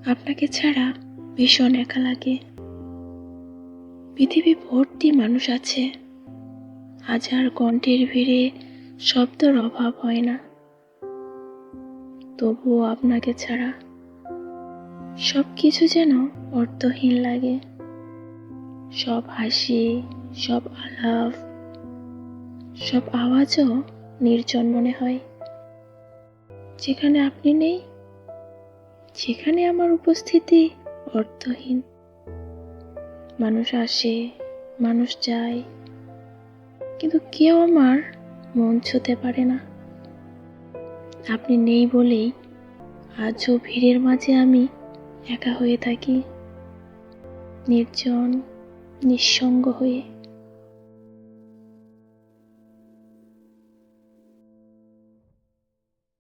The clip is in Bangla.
আপনাকে ছাড়া ভীষণ একা লাগে। পৃথিবী ভর্তি মানুষ আছে, হাজার কণ্ঠের ভিড়ে শব্দের অভাব হয় না। তবুও আপনাকে ছাড়া সব কিছু যেন অর্থহীন লাগে। সব হাসি, সব আলাপ, সব আওয়াজও নির্জন মনে হয়। যেখানে আপনি নেই, যেখানে আমার উপস্থিতি অর্থহীন। মানুষ আসে, মানুষ যায়, কিন্তু কেউ আমার মন ছুঁতে পারে না। আপনি নেই বলেই আজও ভিড়ের মাঝে আমি একা হয়ে থাকি, নির্জন, নিঃসঙ্গ হয়ে।